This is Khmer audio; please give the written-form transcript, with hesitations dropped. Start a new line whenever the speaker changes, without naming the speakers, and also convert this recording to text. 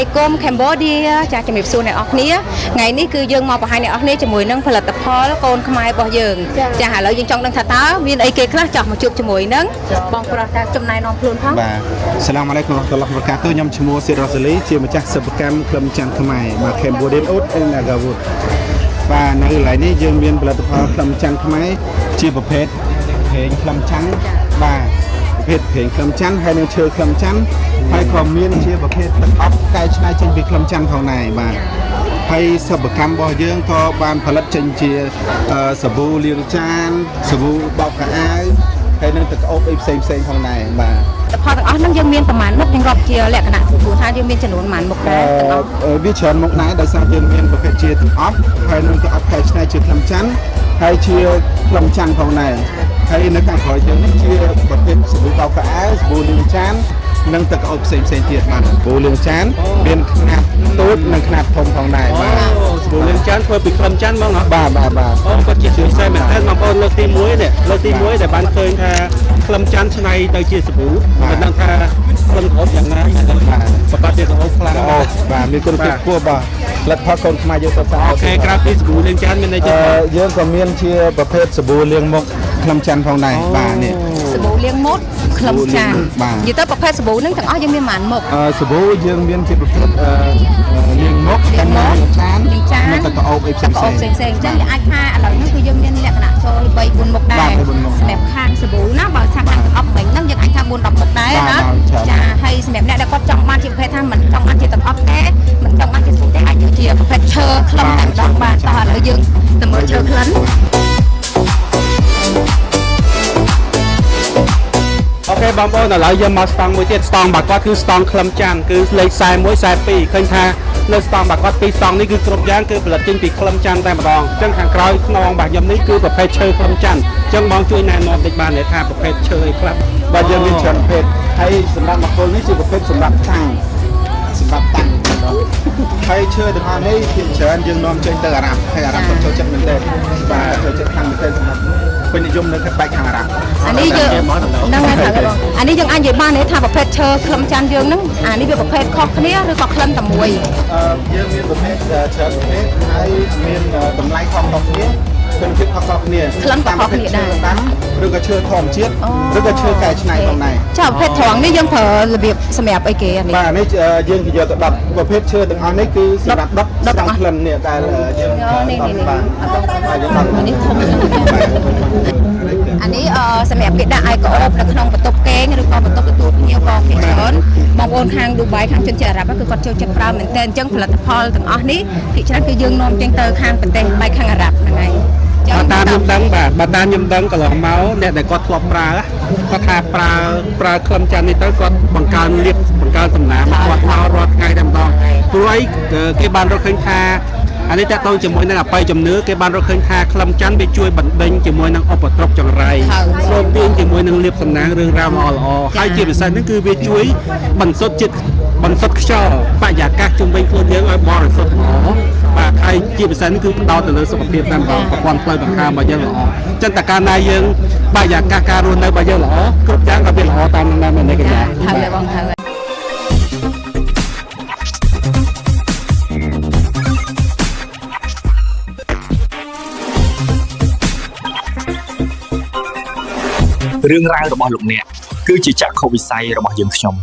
Assalamualaikum Cambodia ចាជំរាបសួរអ្នកនរគ្នាថ្ងៃនេះគឺយើងមកបង្ហាញអ្នកនរគ្នាជាមួយនឹងផលិតផលកូនខ្មែររបស់យើងចាឥឡូវយើងចង់ដឹងថាតើមានអីគេខ្លះចោះមកជួបជាមួយនឹងបងប្រុសតែចំណាយនាំខ្លួនផង
បាទ Assalamualaikum warahmatullahi wabarakatuh ខ្ញុំឈ្មោះ Sid Rosali ជាម្ចាស់សិប្បកម្មក្លឹមច័ន្ទខ្មែរមក Cambodian Oud and Nagawood បាទនៅកន្លែងនេះយើងមានផលិតផលក្លឹមច័ន្ទខ្មែរជាប្រភេទប្រេងក្លឹមច័ន្ទបាទប្រភេទប្រេងក្លឹមច័ន្ទហើយនឹងឈើក្លឹមច័ន្ទហើយក៏មានជាប្រភេទទឹកអប់កែច្នៃចេញពីក្លឹមច័ន្ទផងដែរបាទហើយសិប្បកម្មរបស់យើងក៏បានផលិតចេញជាសាប៊ូលាងចានសាប៊ូបោកខោអាវហើយនឹងទឹកអូបអីផ្សេងផងដែរបាទ
ផលទាំងអស់ហ្នឹងយើងមានប្រមាណមុខយើងរាប់ជាលក្ខណៈទូទៅថាយើងមានចំនួនប៉ុន្មានមុខដែរទាំងអស់
វាច្រើនមុខដែរដោយសារយើងមានប្រភេទជាទឹកអប់ហើយនឹងទឹកអប់កែច្នៃជាក្លឹមច័ន្ទហើយជាក្លឹមច័ន្ទផងដែរហើយនៅខាងក្រោយយើងនេះជាប្រភេទសាប៊ូបោកខោអាវសាប៊ូលាងចាននិងទឹកអូបផ្សេងទៀតបាទសាប៊ូលាងចានមានຂະຫນាតតូចនិងຂະຫນាតធំផងដែរបាទ
សាប៊ូលាងចានធ្វើពីក្លឹមច័ន្ទហ្មងហ៎
បាទ
អូគាត់ជាពិសេសមែនតើបងប្អូនលើកទី1នេះលើកទី1ដែលបានឃើញថាក្លឹមច័ន្ទឆ្នៃទៅជាសាប៊ូមិនដឹងថាក្លឹមអូបយ៉ាងណាបាទប្រកាសជាអូបខ្លាំង
បាទមានគុណភាពខ្ពស់បាទផលិតផលកូនខ្មែរយើងសរសើរ
អូខេក្រៅពីសាប៊ូលាងចានមានអីទៀត
យើងក៏មានជាប្រភេទសាប៊ូលាងមុខក្លឹមច័ន្ទផងដែរបាទនេះ
សាប៊ូលាងមុខក្លឹមច័ន្ទនិយាយទៅប្រភេទសាប៊ូហ្នឹងទាំងអស់យើងមានប៉ុន្មានមុខ
សាប៊ូយើងមានជាប្រភេទលាងមុខទាំងលាងចាននិងទឹកអូបអីផ្សេង
អញ្ចឹងអាចថាឥឡូវហ្នឹងគឺយើងមានលក្ខណៈចូល3 4មុខដែរសម្រាប់ខាងសាប៊ូណាបើខាងទឹកអប់មិញហ្នឹងយើងអាចថា4 10មុខដែរណាចាហើយសម្រាប់អ្នកដែលគាត់ចង់បានជាប្រភេទថាមិនចង់បានជាទឹកអប់ទេមិនចង់បានជាសាប៊ូទេអាចយកជាប្រភេទឈើក្លឹមតែម្ដងបាទតោះឥឡូវយើងទៅមើលឈើក្លិន
អូខេបងប្អូនឥឡូវយើងមកស្តង់មួយទៀតស្តង់បាគាត់គឺស្តង់ក្លឹមច័ន្ទគឺលេខ41 42ឃើញថានៅស្តង់បាគាត់ពីរស្តង់នេះគឺគ្រប់យ៉ាងគឺផលិតចេញពីក្លឹមច័ន្ទតែម្ដងអញ្ចឹងខាងក្រោយខ្នងរបស់ខ្ញុំនេះគឺប្រភេទឈើក្លឹមច័ន្ទអញ្ចឹងបងជួយណែនាំតិចបានទេថាប្រភេទឈើអីខ្លះ
បាទយើងមានច្រើនប្រភេទហើយសម្រាប់មកគល់នេះជាប្រភេទសម្រាប់តាំងហើយឈើទាំងអស់នេះជាច្រើនយើងនាំចេញទៅអារ៉ាប់ហើយអារ៉ាប់គាត់ចូលចិត្តមែនទេបាទចូលចិត្តខាងមែនទេសម្រាប់ពេញនិយមនៅខាងបែកខាងអារ៉ាប់
អានេះយើងហ្នឹងហើយបងអានេះយើងអាចនិយាយបានទេថាប្រភេទឈើក្លឹមច័ន្ទយើងហ្នឹងអានេះវាប្រភេទខុសគ្នាឬក៏ក្លឹមតែមួយ
យើងមានប្រភេទច្រើនប្រភេទហើយមានតម្លៃខុសគ្នាគុណភាពខុសគ្នា
ក្លឹមខុសគ្នាដែរ
ឬក៏ឈើធម្មជាតិឬក៏ឈើកែច្នៃផងដែរ
ចាប្រភេទត្រង់នេះយើងប្រើរបៀបសម្រាប់អីគេអានេះ
បាទនេះយើងយកទៅដុតប្រភេទឈើទាំងអស់នេះគឺសម្រាប់ដុតក្លិននេះដែលយើង
នេះនេះធំអានេះសម្រាប់គេដាក់ឲ្យក្អូបនៅក្នុងបន្ទប់គេងឬក៏បន្ទប់ទទួលភ្ញៀវក៏គេច្រើនបងប្អូនខាងឌូបៃខាងជនជាតិអារ៉ាប់គឺគាត់ចូលចិត្តប្រើមែនទែនអញ្ចឹងផលិតផលទាំងអស់នេះភាគច្រើនគឺយើងនាំចេញទៅខាងប្រទេសបែបខាងអារ៉ាប់ហ្នឹងហើយ
បាទតាមខ្ញុំដឹងបាទបាទតាមខ្ញុំដឹងកន្លងមកអ្នកដែលគាត់ធ្លាប់ប្រើគាត់ថាប្រើក្លឹមច័ន្ទនេះទៅគាត់បង្កើនលៀបបង្កើនសំណាងគាត់មករាល់ថ្ងៃតែម្ដងព្រោះអីគេបានរកឃើញថាអានេះតើតើជាមួយនឹងអបិយជំនឿគេបានរកឃើញថាក្លឹមច័ន្ទវាជួយបណ្ដេញជាមួយនឹងឧបទ្រពចង្រៃព្រមទាំងជាមួយនឹងលៀបសំណាងរឿងរ៉ាវល្អហើយជាពិសេសនេះគឺវាជួយបន្សុទ្ធចិត្តបន្សុទ្ធខ្យល់បរិយាកាសជុំវិញខ្លួនយើងឲ្យបរិសុទ្ធល្អបាទហើយជាពិសេសនេះគឺផ្ដោតទៅលើសុខភាពតែម្ដងប្រព័ន្ធផ្លូវដង្ហើមរបស់យើងល្អចឹងតែកាលណាយើងបរិយាកាសការរស់នៅរបស់យើងល្អគ្រប់យ៉ាងក៏វាល្អតាមនឹងដែរមែនទេកញ្ញា
ហើយបងហើយ
រឿងរ៉ាវរបស់លោកអ្នកគឺជាចក្ខុវិស័យរបស់យើងខ្ញុំ